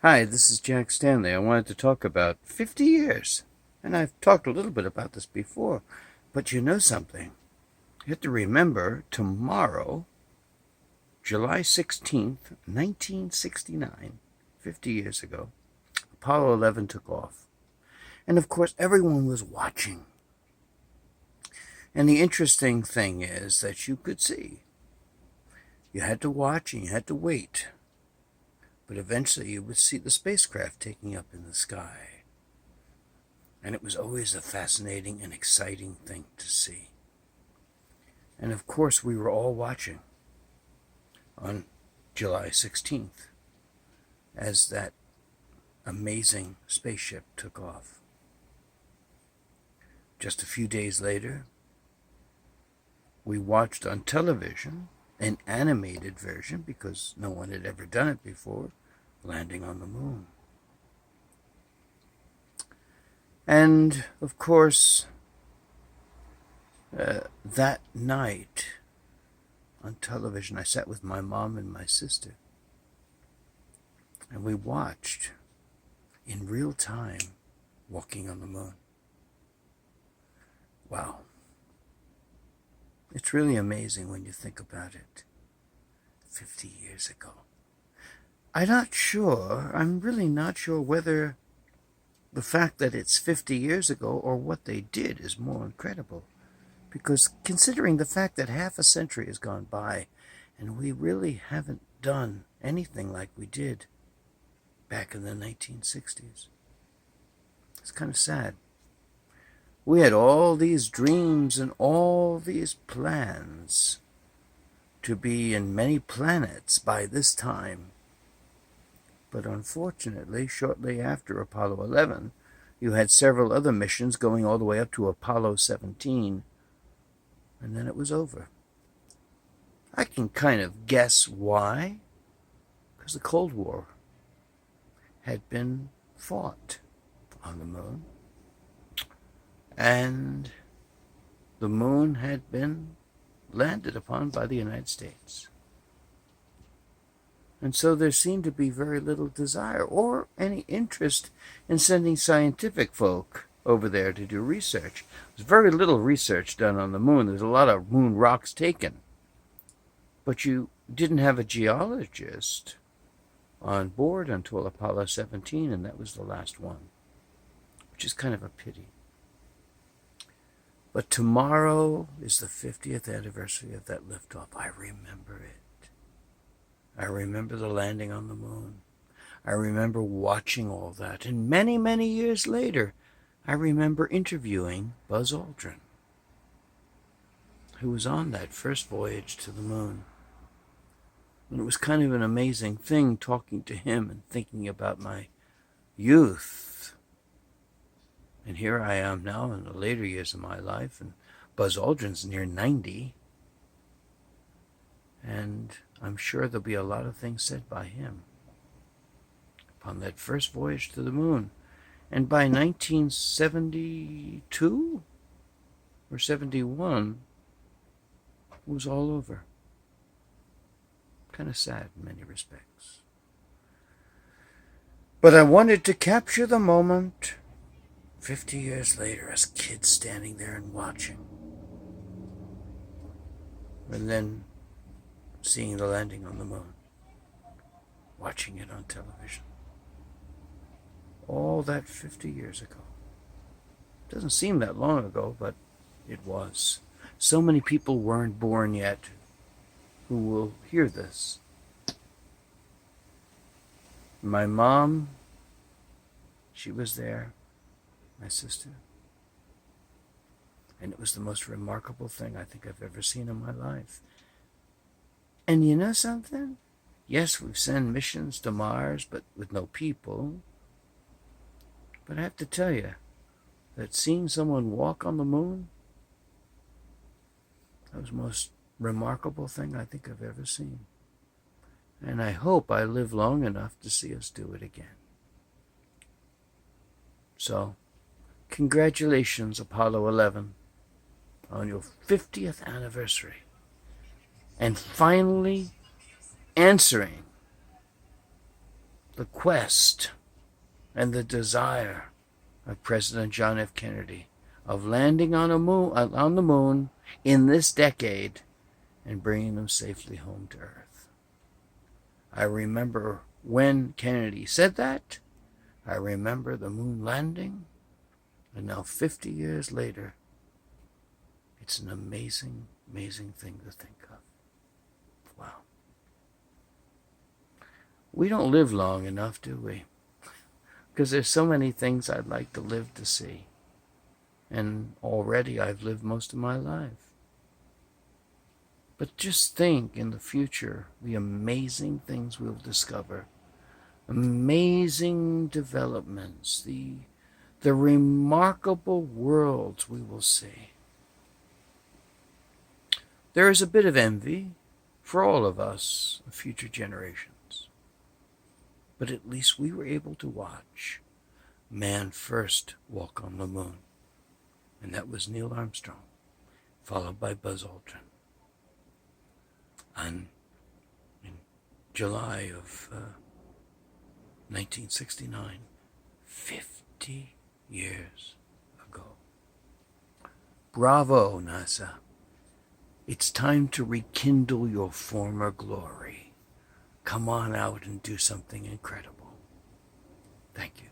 Hi, this is Jack Stanley. I wanted to talk about 50 years. And I've talked a little bit about this before. But you know something? You have to remember tomorrow, July 16th, 1969, 50 years ago, Apollo 11 took off. And of course, everyone was watching. And the interesting thing is that you could see. You had to watch and you had to wait. But eventually you would see the spacecraft taking up in the sky. And it was always a fascinating and exciting thing to see. And of course, we were all watching on July 16th as that amazing spaceship took off. Just a few days later, we watched on television an animated version, because no one had ever done it before, landing on the moon. And of course, that night on television, I sat with my mom and my sister, and we watched in real time walking on the moon. Wow. It's really amazing when you think about it. 50 years ago. I'm really not sure whether the fact that it's 50 years ago or what they did is more incredible. Because considering the fact that half a century has gone by and we really haven't done anything like we did back in the 1960s. It's kind of sad. We had all these dreams and all these plans to be in many planets by this time. But unfortunately, shortly after Apollo 11, you had several other missions going all the way up to Apollo 17, and then it was over. I can kind of guess why. Because the Cold War had been fought on the moon, and the moon had been landed upon by the United States. And so there seemed to be very little desire or any interest in sending scientific folk over there to do research. There's very little research done on the moon. There's a lot of moon rocks taken. But you didn't have a geologist on board until Apollo 17, and that was the last one, which is kind of a pity. But tomorrow is the 50th anniversary of that liftoff. I remember it. I remember the landing on the moon. I remember watching all that. And many, many years later, I remember interviewing Buzz Aldrin, who was on that first voyage to the moon. And it was kind of an amazing thing talking to him and thinking about my youth. And here I am now in the later years of my life, and Buzz Aldrin's near 90. And I'm sure there'll be a lot of things said by him upon that first voyage to the moon. And by 1972 or 71, it was all over. Kind of sad in many respects. But I wanted to capture the moment 50 years later as kids standing there and watching. And then seeing the landing on the moon. Watching it on television. All that 50 years ago. Doesn't seem that long ago, but it was. So many people weren't born yet who will hear this. My mom, she was there. My sister. And it was the most remarkable thing I think I've ever seen in my life. And you know something? Yes, we've sent missions to Mars, but with no people. But I have to tell you that seeing someone walk on the moon, that was the most remarkable thing I think I've ever seen. And I hope I live long enough to see us do it again. So, congratulations, Apollo 11, on your 50th anniversary. And finally answering the quest and the desire of President John F. Kennedy of landing on the moon in this decade and bringing them safely home to Earth. I remember when Kennedy said that. I remember the moon landing. And now 50 years later, it's an amazing, amazing thing to think of. Wow. We don't live long enough, do we? Because there's so many things I'd like to live to see. And already I've lived most of my life. But just think in the future, the amazing things we'll discover. Amazing developments, the remarkable worlds we will see. There is a bit of envy for all of us, future generations. But at least we were able to watch man first walk on the moon. And that was Neil Armstrong, followed by Buzz Aldrin. And in July of 1969, 50 years ago. Bravo, NASA. It's time to rekindle your former glory. Come on out and do something incredible. Thank you.